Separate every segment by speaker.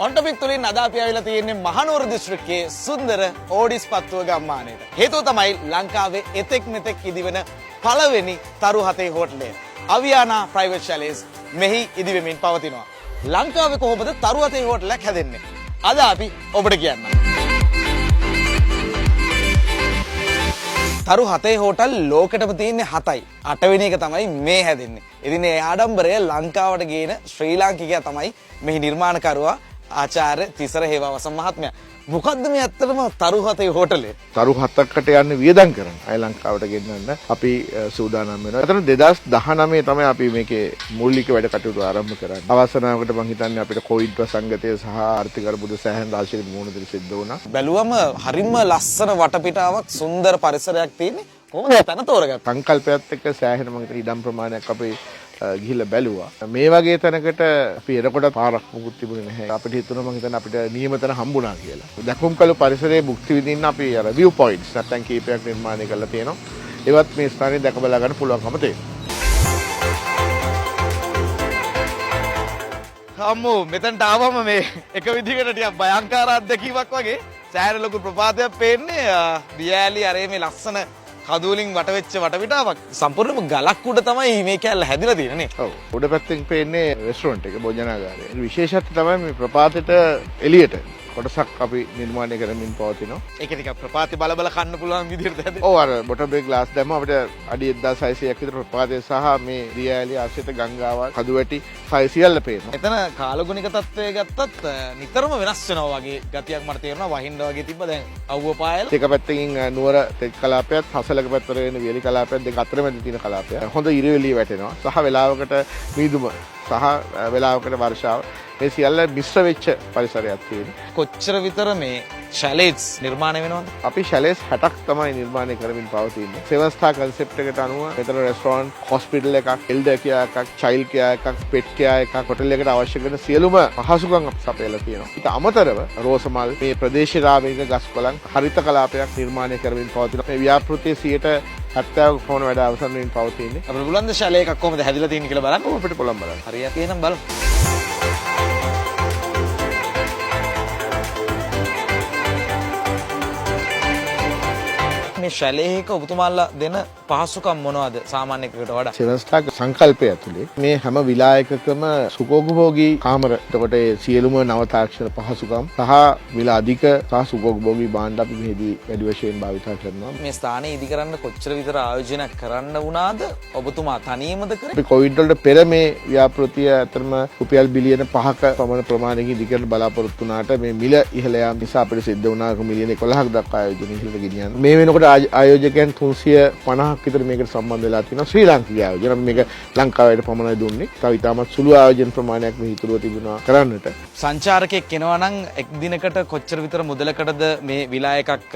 Speaker 1: ඔන්ටොපික් තුලින් අද අපි ආවිලා තියෙන්නේ මහනුවර දිස්ත්‍රික්කයේ සුන්දර ඕඩිස්පත්තුව ගම්මානයට. හේතුව තමයි ලංකාවේ එතෙක් මෙතෙක් ඉදිවෙන පළවෙනි තරු හතේ හෝටලය. අවියානා ප්‍රයිවට් ෂැලේස් මෙහි ඉදිවෙමින් පවතිනවා. ලංකාවේ කොහොමද තරු හතේ හෝටලයක් හැදෙන්නේ? අද අපි ඔබට කියන්නම්. තරු හතේ හෝටල් ලෝකෙටම තියෙන්නේ 7යි. 8 වෙනි එක තමයි මේ හැදෙන්නේ. ඉතින් මේ ආඩම්බරය ලංකාවට ගේන ශ්‍රී ලාංකිකයා තමයි මෙහි නිර්මාණකරුවා ආචාර්ය තිසර හේවාවසම් මහත්මයා. මොකද්ද මේ ඇත්තටම තරු හතේ හෝටලේ?
Speaker 2: තරු 7කට යන්න වියදම් කරන අය ලංකාවට ගෙන්නන්න අපි සූදානම් වෙනවා. අතන 2019 තමයි අපි මේකේ මූලික වැඩ කටයුතු ආරම්භ කරන්නේ. අවසනාවකට මම හිතන්නේ අපිට කොවිඩ් ප්‍රසංගතය සහ ආර්ථික අර්බුද සෑහෙන රාශියකට මුහුණ දෙන්න සිද්ධ වුණා.
Speaker 1: බැලුවම හරිම ලස්සන වටපිටාවක් සුන්දර පරිසරයක් තියෙන්නේ. කොහොමද තන තෝරගත්තේ?
Speaker 2: සංකල්පයත් එක්ක සෑහෙන මම හිතන ඉඩම් ප්‍රමාණයක් අපි ගිහිල්ලා බැලුවා. මේ වගේ තැනකට අපි එනකොට පාරක් මුකුත් තිබුණේ නැහැ. අපිට හිතුණා මම හිතන්නේ අපිට නියම තැන හම්බුණා කියලා. දැකුම්කලු පරිසරයේ භුක්ති විඳින්න අපි අර view points නැත්නම් කීපයක් නිර්මාණය කරලා තියෙනවා. ඒවත් මේ ස්ථානයේ දැක බලා ගන්න පුළුවන්කම තියෙනවා.
Speaker 1: අම්මෝ මෙතනට ආවම මේ එක විදිහකට ටිකක් භයංකාර අත්දැකීමක් වගේ සෑහෙන ලොකු ප්‍රපාතයක් පේන්නේ. දියෑලි අර මේ ලස්සන කදුවලින් වටවෙච්ච වටපිටාවක් සම්පූර්ණයෙන්ම ගලක් උඩ තමයි මේ කැල්ල හැදිලා තියෙන්නේ නේ.
Speaker 2: ඔව්. උඩ පැත්තෙන් පේන්නේ රෙස්ටොරන්ට් එක භෝජනාගාරය. විශේෂත්වය තමයි මේ ප්‍රපාතයට එළියට කොටසක් අපි නිර්මාණය කරමින් පවතිනවා.
Speaker 1: ඒක ටිකක් ප්‍රපාතේ බල බල කන්න පුළුවන් විදිහට හැදෙන්නේ.
Speaker 2: ඔව් අර බොටම් බ්‍රේක් ග්ලාස් දැම්ම අපිට අඩි 1600ක් විතර ප්‍රපාතය සහ මේ දියඇලි ආශ්‍රිත ගංගාව කදුවැටි සියල්ල පේනවා.
Speaker 1: එතන කාලගුණික තත්ත්වය ගත්තත් නිතරම වෙනස් වෙනවා වගේ ගතියක් මට තේරෙනවා. වහින්න වගේ තිබ්බ දැන් අවුව පායලා.
Speaker 2: එක පැත්තකින් නුවර තෙත් කලාපයත් හසලක පැත්තට වෙන වියලි කලාපයත් දෙක අතරමැද තියෙන කලාපය. හොඳ ඉරවිලි වැටෙනවා. සහ වෙලාවකට මීදුම සහ වෙලාවකට වර්ෂාව මේ සියල්ල මිශ්‍ර වෙච්ච පරිසරයක් තියෙනවා.
Speaker 1: කොච්චර විතර මේ ෂැලේට්ස් නිර්මාණය වෙනවද?
Speaker 2: අපි ෂැලේස් 60ක් තමයි නිර්මාණය කරමින් පවතින්නේ. සෙවන් ස්ටාර් කන්සෙප්ට් එකට අනුව මෙතන රෙස්ටොරන්ට්, හොස්පිටල් එකක්, එල්ඩර් කෙයා එකක්, චයිල්ඩ් කෙයා එකක්, පෙට් කෙයා එකක්, හොටල් එකට අවශ්‍ය කරන සියලුම පහසුකම් අපි සපයලා තියෙනවා. ඊට අමතරව රෝසමල් මේ ප්‍රදේශීය රාමික ගස් කොළන් හරිත කලාපයක් නිර්මාණය කරමින් පවතිනවා. මේ ව්‍යාපෘතියේ 70ක් කොන වැඩ අවසන් වෙමින් පවතින්නේ.
Speaker 1: අපිට පුළුවන් ද ෂැලේ එකක් කොහොමද හැදිලා තියෙන්නේ කියලා බලන්න?
Speaker 2: අපිට පුළුවන් බලන්න.
Speaker 1: හරියට එහෙනම් බලමු. මේ ෂැලේ එක ඔබතුමාලා දෙන පහසුකම් මොනවද සාමාන්‍ය එකකට වඩා?
Speaker 2: සෙවන් ස්ටාර් සංකල්පය ඇතුලේ මේ හැම විලායකකම සුඛෝපභෝගී කාමර, එතකොට ඒ සියලුම නව තාක්ෂණ පහසුකම් සහ විල අධික සහ සුඛෝපභෝගී භාණ්ඩ අපි මෙහිදී වැඩි වශයෙන් භාවිතා කරනවා.
Speaker 1: මේ ස්ථානයේ ඉදි කරන්න කොච්චර විතර ආයෝජනයක් කරන්න වුණාද? ඔබතුමා තනියමද කරේ?
Speaker 2: අපි කොවිඩ් වලට පෙර මේ ව්‍යාපෘතිය අතරම රුපියල් බිලියන 5ක පමණ ප්‍රමාණයකින් ඉදි කරන්න බලාපොරොත්තු වුණාට මේ මිල ඉහළ යාම නිසා අපිට සිද්ධ වුණා මිලියන 11ක් දක්වා ආයෝජන ඉහළට ගෙනියන්න. මේ වෙනකොට ආයෝජකයන් 350ක් විතර මේකට සම්බන්ධ වෙලා තියෙනවා. ශ්‍රී ලාංකික ආයෝජන. අපි මේක ලංකාවට පමණයි දුන්නේ. තව ඉතාමත් සුළු ආයෝජන ප්‍රමාණයක් මේ හිතුව තිබුණා කරන්නට.
Speaker 1: සංචාරකයෙක් එනවා නම් එක් දිනකට කොච්චර විතර මුදලකටද මේ විලා එකක්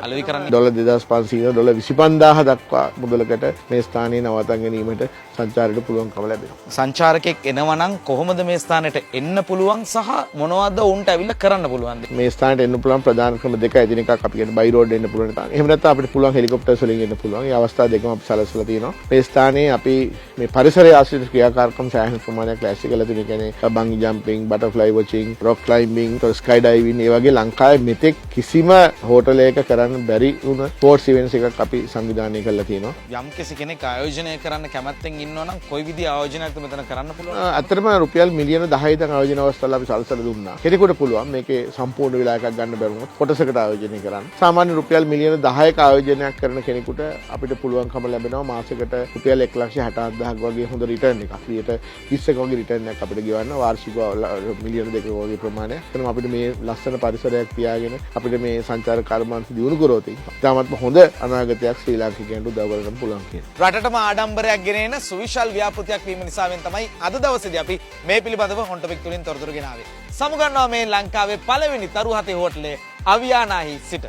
Speaker 1: අලෙවි කරන්නේ?
Speaker 2: $2500 $25000 දක්වා මුදලකට මේ ස්ථානයේ නවතන් ගැනීමට සංචාරයට පුළුවන්කම ලැබෙනවා.
Speaker 1: සංචාරකයෙක් එනවා නම් කොහොමද මේ ස්ථානයට එන්න පුළුවන් සහ මොනවද උන්ට ඇවිල්ලා කරන්න පුළුවන්ද?
Speaker 2: මේ ස්ථානයට එන්න පුළුවන් ප්‍රධාන ක්‍රම දෙකයි. දින එකක් අපි කියන්නේ බයි රෝඩ් එන්න පුළුවන්. එහෙම නැත්නම් අපිට පුළුවන් හෙලිකොප්ටර්ස් වලින් එන්න පුළුවන්. මේ අවස්ථා දෙකම අපි සැලසලා තියෙනවා. මේ ස්ථානයේ අපි මේ පරිසරය ආශ්‍රිත ක්‍රියාකාරකම් සෑහෙන ප්‍රමාණයක් ලෑස්ති කරලා තියෙනවා. කියන්නේ බංගි ජම්පින්, බටර්ෆ්ලයි වොචින්, රොක් ක්ලයිම්බින්, ස්කයි ඩයිවින්, ඒ වගේ ලංකාවේ මෙතෙක් කිසිම හෝටලයක කරන්න බැරි වුණ ස්පෝර්ට්ස් ඉවෙන්ට්ස් එකක් අපි සංවිධානය කරලා තියෙනවා.
Speaker 1: යම් කෙනෙක් ආයෝජනය කරන්න කැමැත්තෙන් ඉන්නවා නම් කොයි විදිහේ ආයෝජනයක්ද මෙතන කරන්න පුළුවන්?
Speaker 2: අතරම රුපියල් මිලියන 10 දක්වා ආයෝජන අවස්ථාවල අපි සල්සලා දුන්නා. කෙනෙකුට පුළුවන් මේකේ සම්පූර්ණ වෙලා එකක් ගන්න බැරුණොත් කොටසකට ආයෝජනය කරන්න. සාමාන්‍ය රුපියල් මිලියන 10ක ආයෝජනයක් කරන කෙනෙකුට අපිට පුළුවන්කම ලැබෙනවා මාසෙකට රුපියල් 1,67,000ක් වගේ හොඳ රිටර්න් එකක්. 20ක වගේ රිටර්න් එකක් අපිට ගෙවන්න වාර්ෂිකව මිලියන 2ක වගේ ප්‍රමාණයක්. එතනම අපිට මේ ලස්සන පරිසරයක් තියාගෙන අපිට මේ සංචාරක කර්මාන්ත දියුණු කරොත් ඉතාමත්ම හොඳ අනාගතයක් ශ්‍රී ලාංකිකයන්ට උදව් කරගන්න පුළුවන් කියලා.
Speaker 1: රටටම ආඩම්බරයක් ගෙනෙන සුවිශාල ව්‍යාපෘතියක් වීම නිසාවෙන් තමයි අද දවසේදී අපි මේ පිළිබඳව හොන්ටොපික් තුලින් තොරතුරු ගෙනාවේ. සමුගන්නවා මේ ලංකාවේ පළවෙනි තරු හතේ හෝටලේ අවියානාහි සිට.